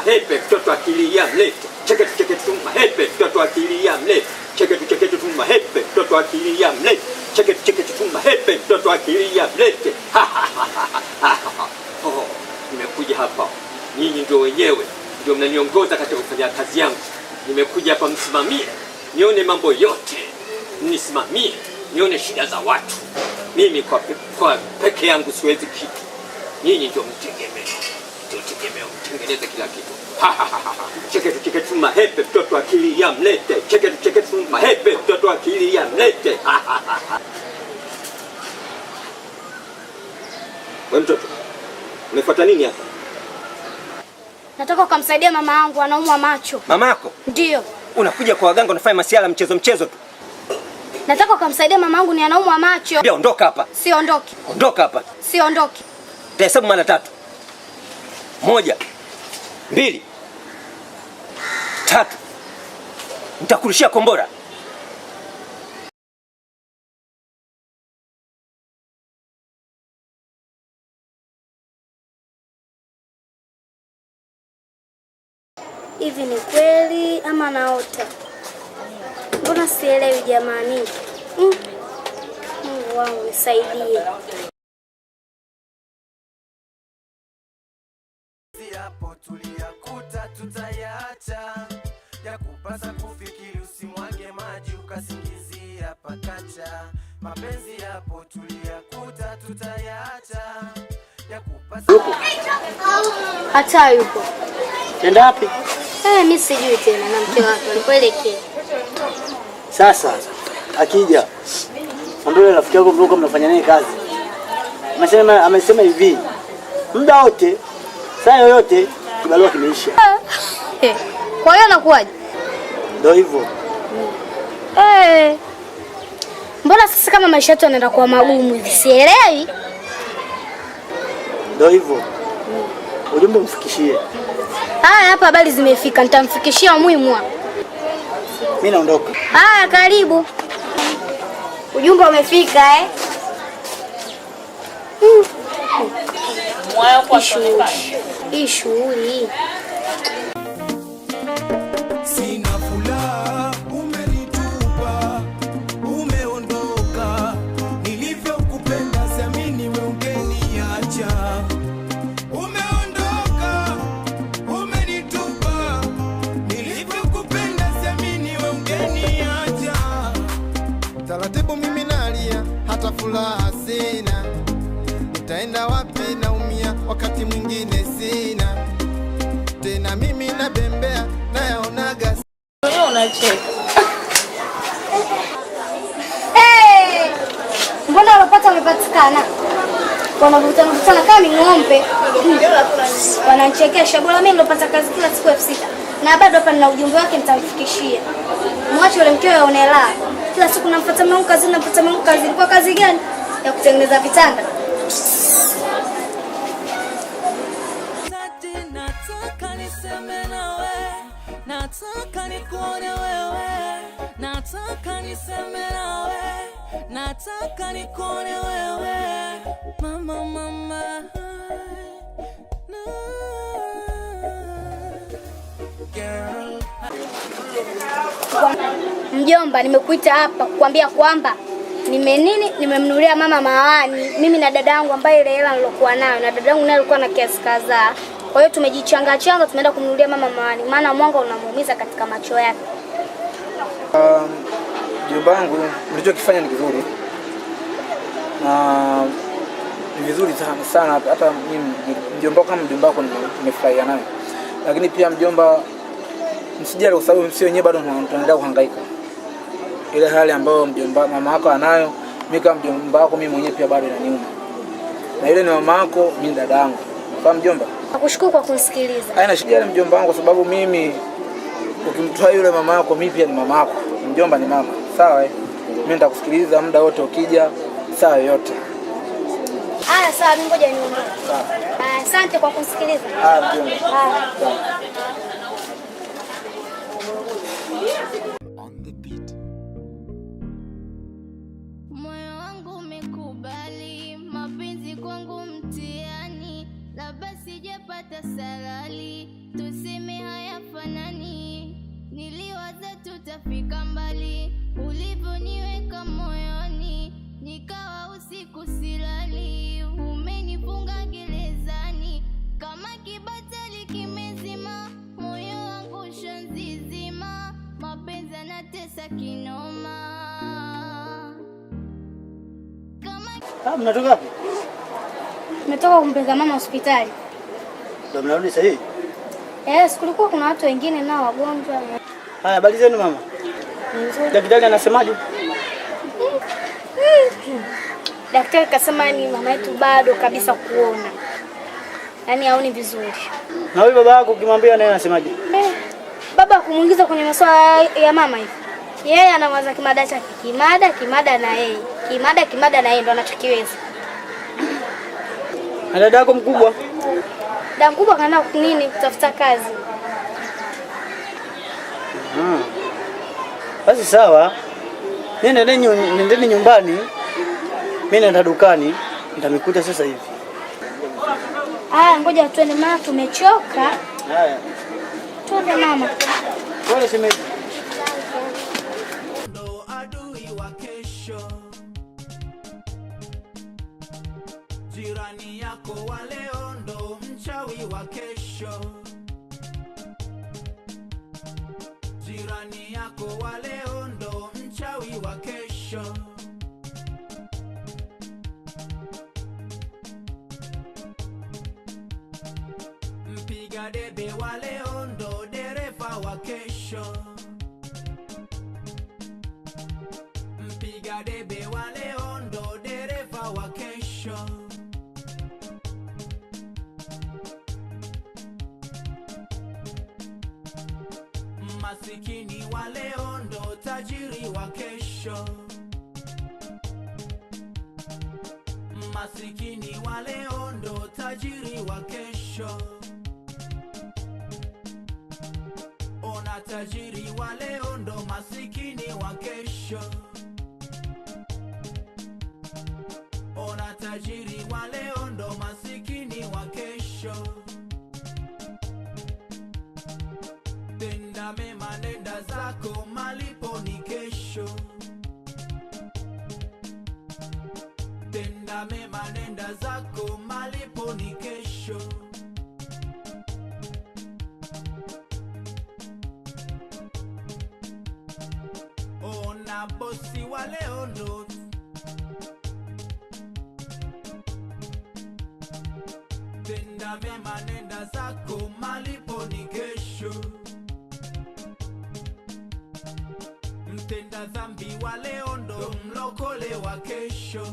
hepe mtoto akilia mlete. Cheketu tuma hepe mtoto akilia mlete. Cheketu tuma hepe mtoto akilia mlete. Cheketu tuma hepe mtoto akilia mlete. Oh, nimekuja hapa. Nyinyi ndio wenyewe ndio mnaniongoza katika kufanya kazi yangu. Nimekuja hapa msimamie, nione mambo yote. Nisimamie, nione shida za watu. Mimi kwa peke yangu siwezi kitu. Nyinyi ndio mtegemeo. Ndio tegemeo mtengeneze kila kitu. Cheketu mahepe mtoto akili ya mlete. Cheketu mahepe mtoto akili ya mlete. Wewe mtoto, umefuata nini hapa? Nataka kumsaidia mama yangu anaumwa macho. Mama yako? Ndio. Unakuja kwa waganga unafanya masiala mchezo tu. Nataka kumsaidia mama yangu ni anaumwa macho. Bia ondoka hapa. Siondoki. Ondoka hapa. Siondoki. Tahesabu mara 3. 1 2 3. Nitakurushia kombora. Hivi ni kweli ama naota? Mbona sielewi jamani? Mungu wangu nisaidie. Hapo tuliyakuta tutayaacha, ya kupasa kufikiri usimwage maji ukasingizia pakacha. Mapenzi hapo tuliyakuta tutayaacha, ya kupasa Hata yupo. Nenda wapi? Mimi sijui tena na mke wake alipoelekea. Sasa akija ndio rafiki yako mdogo mnafanya naye kazi. Amesema hivi. Muda wote, saa yoyote kibarua kimeisha. Kwa hiyo anakuaje? Ndio hivyo. Mbona sasa kama maisha yetu yanaenda kwa magumu hivi sielewi? Ndio hivyo. Ujumbe mfikishie. Haya hapa habari zimefika, nitamfikishia muhimu hapa. Mimi naondoka. Haya karibu. Ujumbe umefika Moyo kwa hii shughuli. sina furaha, umenitupa, umeondoka. Nilivyokupenda siamini wewe ungeniacha. Umeondoka, umenitupa. Nilivyokupenda siamini wewe ungeniacha. Taratibu mimi nalia, hata furaha sina. Nitaenda wapi naumia, wakati mwingine sina. Tena mimi nabembea, nayaonaga. Wewe unacheka. Mbona wanapata wamepatikana? Wanavutana kama ng'ombe. Wananichekesha. Bora mimi nilopata kazi kila siku 6,000. Na bado hapa nina ujumbe wake nitamfikishia. Mwache yule mkeo aone la. Kila siku namfuata mwanangu kazi, namfuata mwanangu kazi. Ilikuwa kazi gani? Ya kutengeneza vitanda. Nataka niseme nawe, nataka nikuone wewe, nataka niseme nawe, nataka nikuone wewe, mama mama. Mjomba, nimekuita hapa kukwambia kwamba nimemnunulia mama mawani mimi na dadangu ambaye ile hela nilokuwa nayo, na dadangu naye alikuwa na kiasi kadhaa. Kwa hiyo tumejichanga tumeenda kumnunulia mama mawani maana mwanga unamuumiza katika macho yake. Mjomba wangu mlichokifanya ni kizuri. Na ni vizuri sana hata mimi mjomba kama mjomba wako nimefurahia naye. Lakini pia mjomba msijali kwa sababu sio wenyewe bado tunaendelea kuhangaika. Ile hali ambayo mjomba mama yako anayo, mimi kama mjomba wako mimi mwenyewe pia bado inaniuma. Na ile ni mama yako, mimi dada yangu. Kwa mjomba? Nakushukuru kwa kunisikiliza. Haina shida mjomba wangu kwa sababu mimi ukimtoa yule mama yako mimi pia ni mama yako. Mjomba ni mama. Sawa Mimi nitakusikiliza muda wote ukija saa yote. Haya sawa, ngoja nione. Sawa. Asante kwa kunisikiliza. Mjomba. Moyo wangu umekubali mapenzi kwangu mtihani, labda sijapata sala. mbali, tuseme hayafanani. Niliwaza tutafika mbali, ulivyoniweka moyoni, nikawa usiku silali. Umenifunga gerezani kama kibatali kimezima, moyo wangu shanzizima, mapenzi yanatesa kinoma. Mnatoka wapi? Nimetoka kumpeleka mama hospitali. Ndio mnarudi sasa hivi? Kulikuwa kuna watu wengine nao wagonjwa. Haya, habari zenu mama? Nzuri. Daktari anasemaje? Daktari kasema ni mama yetu bado kabisa kuona. Yaani haoni vizuri. Na huyu baba yako ukimwambia naye anasemaje? Baba kumuingiza kwenye masuala ya mama hivi. Yeye anawaza kimada chake, kimada na yeye. Kimada na yeye ndo anachokiweza. Na dada yako mkubwa? Dada mkubwa kaenda nini kutafuta kazi. Basi sawa. Nendeni nyumbani. Mimi naenda dukani, nitamikuta sasa hivi. Ngoja tuende maana tumechoka. Haya. Tuende mama. Pole shemeji. Ndo adui wa kesho, jirani yako wa leo ndo mchawi wa kesho, jirani yako wa leo ndo mchawi wa kesho. Mpiga debe wa leo ndo dereva wa kesho, mpiga debe wa leo ndo dereva wa kesho. Masikini wa leo ndo tajiri wa kesho, masikini wa leo ndo tajiri wa kesho. Ona tajiri wa leo ndo masikini wa kesho, ona tajiri wa leo ndo masikini wa kesho. Tenda mema nenda zako, malipo ni kesho. Tenda mema nenda zako, malipo ni kesho. Ona bosi wa leo ndo, tenda mema nenda zako, malipo ni kesho. Mtenda dhambi wa leo ndo mlokole wa kesho.